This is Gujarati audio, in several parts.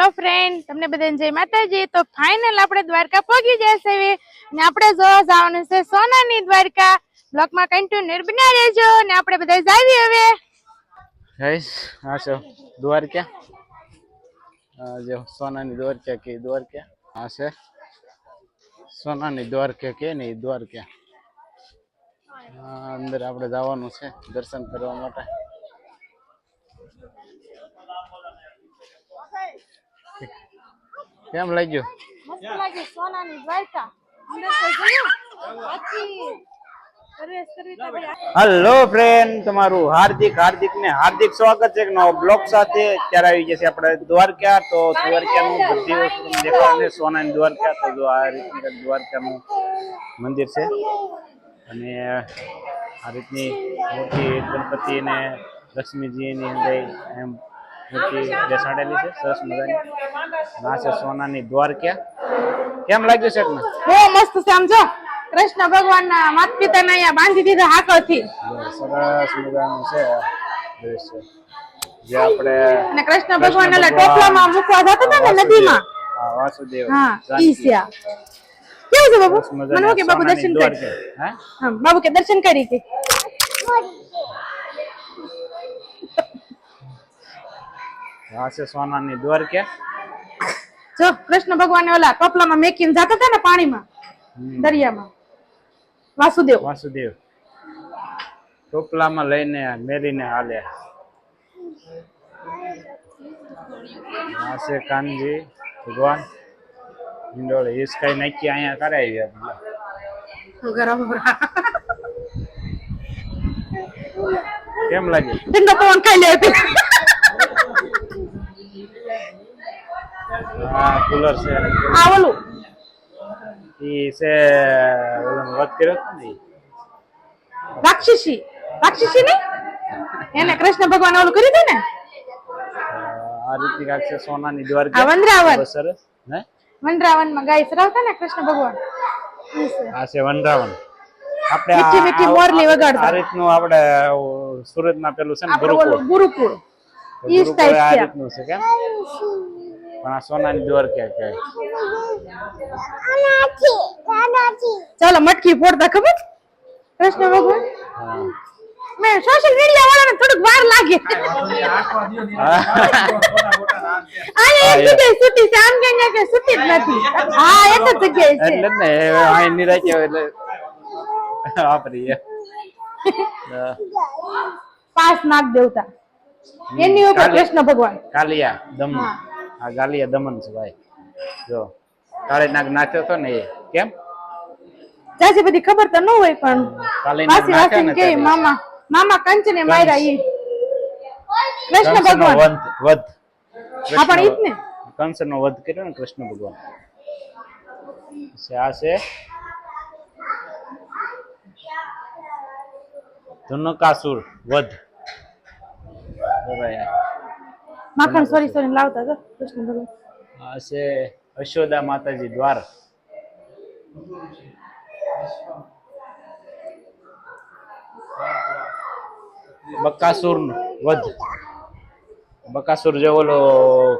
હેલો ફ્રેન્ડ, તમને બધાને જય માતાજી। તો ફાઇનલ આપણે દ્વારકા પહોંચી જશે ને આપણે જોવા જવાનું છે સોનાની દ્વારકા। બ્લોગમાં કન્ટિન્યુ બના રહેજો ને આપણે બધા જાવી હવે ગાઈસ। આ છે દ્વારકા, જો સોનાની દ્વારકા કે દ્વારકા, આ છે સોનાની દ્વારકા કે નહીં દ્વારકા। અંદર આપણે જવાનું છે દર્શન કરવા માટે। કેમ લાગ્યું? મસ્ત લાગે સોનાની દ્વારકા। અંદર તો જોયું પછી હેલો ફ્રેન્ડ, તમારું હાર્દિક હાર્દિક સ્વાગત છે એક નવો બ્લોગ સાથે। અત્યારે આવી જશે આપણે દ્વારકા। તો દ્વારકાનું બધી વસ્તુ દેખાડે, સોનાની દ્વારકા। તો જો આ રીતની દ્વારકાનું મંદિર છે અને આ રીતની મોટી ગણપતિ અને લક્ષ્મીજીની અંદર એમ મૂર્તિ બેસાડેલી છે સરસ મજાની। આ છે સોનાની દ્વારકા। કેમ લાગ્યું છે? બહુ મસ્ત છે। આમ જો કૃષ્ણ ભગવાનના માતા પિતાને અહીંયા બાંધી દીધા હાકલથી, સરસ મજાનું છે દ્રશ્ય જે આપણે અને કૃષ્ણ ભગવાન એટલે ટોપલામાં મૂકવા જતા હતા ને નદીમાં। હા, વાસુદેવ। હા, ઈશ્યા કેવું છે બાબુ? મને કે બાબુ દર્શન કરી। હા બાબુ કે દર્શન કરી કે આ છે સોનાની દ્વારકા। જો કૃષ્ણ ભગવાન ઓલા ટોપલામાં મેકીને જતા હતા ને પાણીમાં, દરિયામાં। વાસુદેવ ટોપલામાં લઈને મેરીને હાલે। આ છે કાનજી ભગવાન હિંડોળે હિસકાઈ નાખી અહીંયા કરાવી। કેમ લાગે? ઠંડો પવન ખાઈ લે। આ કુલર છે, આ ઓલું ઈ છે ઓલો વાત કર્યો ને રાક્ષસી ને એને કૃષ્ણ ભગવાન ઓલું કરી દે ને। આ રીતની કાક છે સોનાની દ્વારકા। આ વનરાવન, સરસ હે વનરાવનમાં ગાય ચરાવતા ને કૃષ્ણ ભગવાન। આ છે વનરાવન। આપણે મીઠી મીઠી મોરલી વગાડતા। આ રીતનું આપણે સુરતમાં પેલું છે ને ગુરુકુળ ઈ ટાઈપ આ છે રીતનું છે કેમ? પણ આ સોનાની દ્વારકા કહેવાય। ચાલો મટકી ફોડતા ખબર કૃષ્ણ ભગવાન। મેં સોશિયલ મીડિયા વાળાને થોડુંક વાર લાગે। આ એક જગ્યાએ છૂટી છે, આમ કે છૂટી જ નથી। હા, એક જ જગ્યાએ છે એટલે ને આ નિરાય એટલે વાપરી પાસ નાગ દેવતા એની ઉપર કૃષ્ણ ભગવાન કાલિયા દમન। આ કાલિયા દમન છે ભાઈ। જો કાળી નાગ નાખ્યો તો ને એ કેમ જાજી બધી ખબર તો ન હોય, પણ કાળી નાગ વાસી નાખ્યો વાસી ને કે મામા કંચને માર્યા ઈ કૃષ્ણ ભગવાન। વધ હા પણ ઈ જ ને કંસનો વધ કર્યો ને કૃષ્ણ ભગવાન। આ છે ધનુકાસુર વધ। માખણ સોરી લાવતા હતા કૃષ્ણ ભગવાન। આ છે યશોદા માતાજી દ્વાર। બકાસુર વધ। બકાસુર જે ઓલો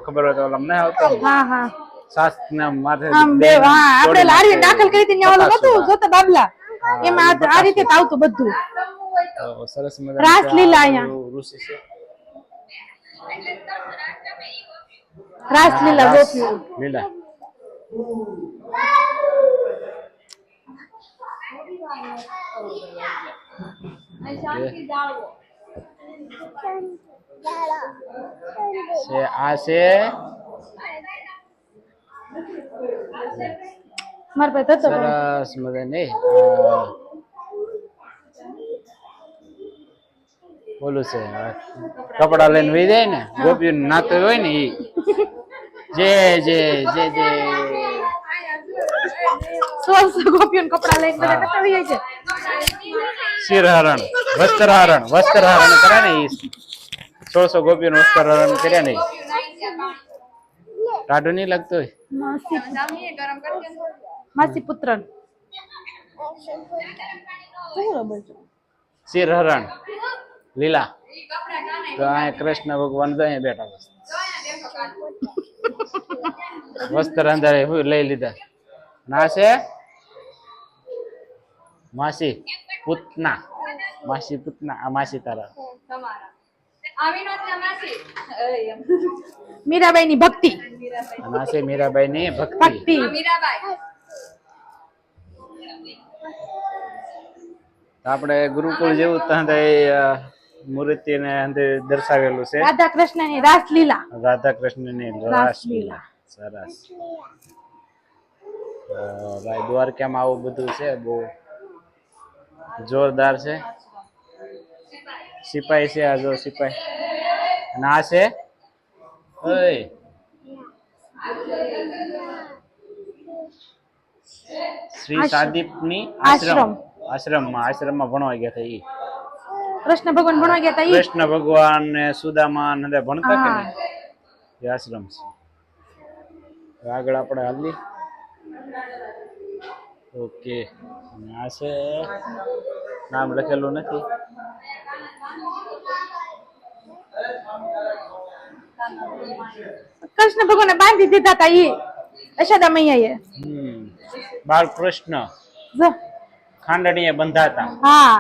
ખબર હોય તો ઓલા ના આવતો હા હા સાસ ના માથે આમ બે હા આપણે લારી દાખલ કરી હતી ને ઓલું હતું જોતા બાબલા, એમાં આ રીતે આવતું બધું। સરસ મજાનું રાસલીલા અહીંયા ઋષિ છે, રાસલીલા ગોપીઓ લીલા। આ છે મારા પાસે હતો સરસ મજાની બોલું છે કપડા લઈને વહી જાય ને ગોપીઓ નાતો હોય ને ઈ જે જે જે જે 16 ગોપીઓ કપડા લઈને બધા કતા વહી જાય છે। શિરહરણ વસ્ત્રહરણ કરે ને ઈ 1600 ગોપીઓનું વસ્ત્રહરણ કર્યા ને ટાઢું નહીં લાગતું હોય માસી પુત્ર શિરહરણ લીલા। તો આ કૃષ્ણ ભગવાન તો અહીંયા બેઠા છે। વસ્ત્ર અંધારે લઈ લીધા. ના છે માસી પૂતના, માસી પૂતના. આ માસી તારા. મીરાબાઈ ની ભક્તિ. ના છે મીરાબાઈ ની ભક્તિ. ભક્તિ. આપણે ગુરુકુળ જેવું મૂર્તિ ને અંદર દર્શાવેલું છે. રાધા કૃષ્ણ ની રાસલીલા. રાધા કૃષ્ણ ની રાસલીલા. સરસ. ભાઈ દ્વારકામાં આવું બધું છે, બહુ જોરદાર છે. સિપાઈ છે, આ જો સિપાઈ. અને આ છે શ્રી સાદીપ ની આશ્રમમાં ભણવા ગયા હતા. કૃષ્ણ ભગવાન ભણવા ગયા હતા. કૃષ્ણ ભગવાન ને સુદામા ને ભણતા કે નહીં? એ આશ્રમ છે. આગળ આપણે હાલી. ઓકે. આ છે, નામ લખેલું નથી. કૃષ્ણ ભગવાન બાંધી દીધા હતા ઈ યશોદા મૈયાએ. બાળકૃષ્ણ ખાંડણીએ બંધાતા. હા,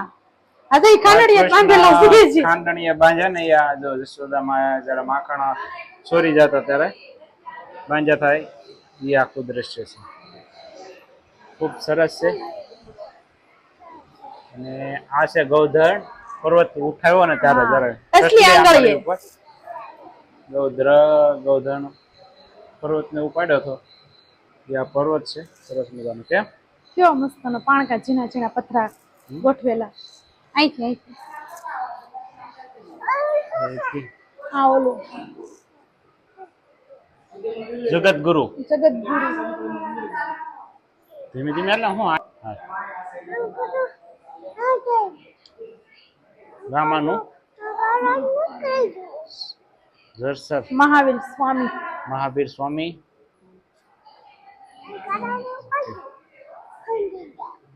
આજે ખાંડણીએ બાંધેલા છે. ખાંડણીએ બાંધ્યા ને યા જો યશોદામાં જયારે માખણ ચોરી જતા ત્યારે બાંધ્યા થાય. એ આખું દ્રશ્ય છે, ખૂબ સરસ છે. અને આ છે ગૌધન પર્વત ઉઠાવ્યો ને ત્યારે જયારે ગૌધન પર્વત ને ઉપાડ્યો હતો. એ આ પર્વત છે, સરસ મજાનો. કેમ કેવો મસ્તનો પાણકા ઝીણા ઝીણા પથરા ગોઠવેલા. અહીંથી આ ઓલું જગત ગુરુ. જગતગુરુ. ધીમે ધીમે એટલે હું રામાનું જરસર મહાવીર સ્વામી. મહાવીર સ્વામી.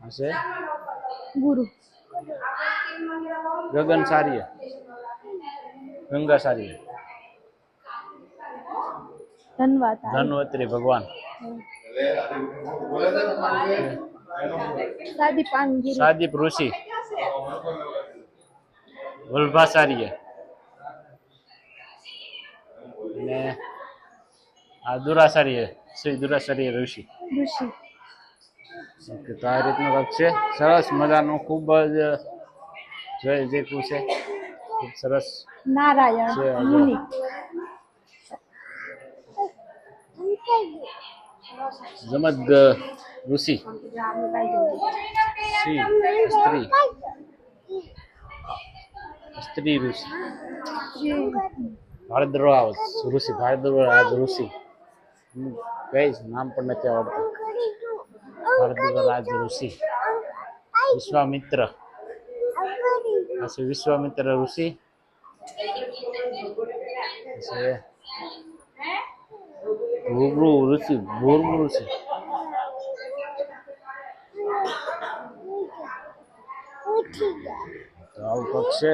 હશે ગુરુ ગગનચાર્ય, ગંગાચાર્ય, ધન્વંતરી ભગવાન, સાદીપ ઋષિ, વલ્ભાચાર્ય અને આ દુરાચાર્ય, શ્રી દુરાચાર્ય ઋષિ. તો આ રીતનું કંઈક છે, સરસ મજાનું, ખૂબ જ જોઈ જેવું છે, ખૂબ સરસ. નારાયણ મુનિ, જમદ ઋષિ, સ્ત્રી ઋષિ, ભારદ્વાજ ઋષિ, ભારદ્વાજ ઋષિ કઈ નામ પણ નથી આવડતું. ભારદ્વાજ ઋષિ, વિશ્વામિત્ર, વિશ્વામિત્ર ઋષિ, ભૃગુ ઋષિ, ભૃગુ ઋષિ. તો આવું પક્ષ છે,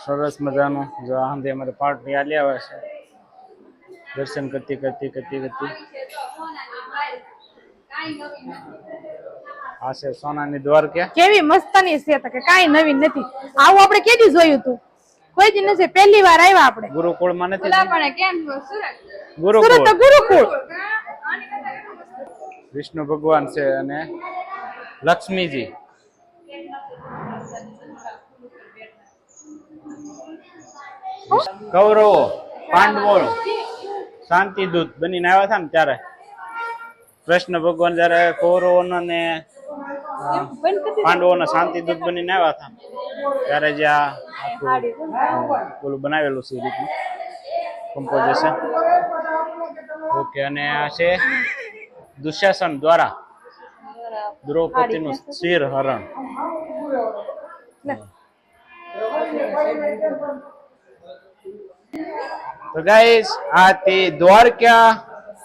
સરસ મજાનું. જો આંધે અમારે પાર્ટી આલી આવે છે, દર્શન કરતી કરતી કરતી કરતી. આ છે સોનાની દ્વારકા. કેવી મસ્તની છે, તો કે કાઈ નવીન નથી. આવું આપણે કેદી જોયું તું? કોઈ દી નથી, પહેલી વાર આવ્યા આપણે. ગુરુકુળમાં નથી. સુરત ગુરુકુળ. વિષ્ણુ ભગવાન છે અને લક્ષ્મીજી. કૌરવો પાંડવો શાંતિદૂત બનીને આવ્યા હતા ને ત્યારે કૃષ્ણ ભગવાન જયારે કૌરવોના ને પાંડવોના શાંતિદૂત બનીને આવ્યા હતા ત્યારે જ્યાં ઓલું બનાવેલું છે, રીતનું કમ્પોઝિશન. ઓકે. અને આ છે દુશાસન દ્વારા દ્રૌપદીનું શિર હરણ. તો ગાઈસ, આ તે દ્વારકા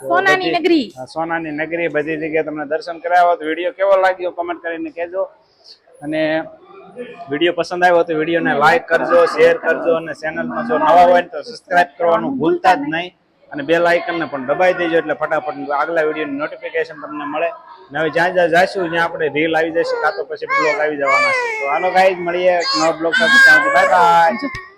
સોનાની નગરી. સોનાની નગરી, બધી જગ્યાએ તમને દર્શન કરાવ્યા. તો વિડીયો કેવો લાગ્યો કમેન્ટ કરીને કહેજો. અને વિડીયો પસંદ આવ્યો તો વિડીયોને લાઈક કરજો, શેર કરજો, અને ચેનલમાં જો નવા હોય તો સબસ્ક્રાઇબ કરવાનું ભૂલતા જ નહીં. અને બેલ આઇકન ને પણ દબાઈ દેજો એટલે ફટાફટ આગલા વિડીયોની નોટિફિકેશન તમને મળે. અને હવે જ્યાં જ્યાં જઈશું ત્યાં આપણે રીલ આવી જશે કાં તો પછી બ્લોગ આવી જવાના છે. તો હાલો ગાઈઝ મળીએ નવા બ્લોગ સાથે. Bye bye.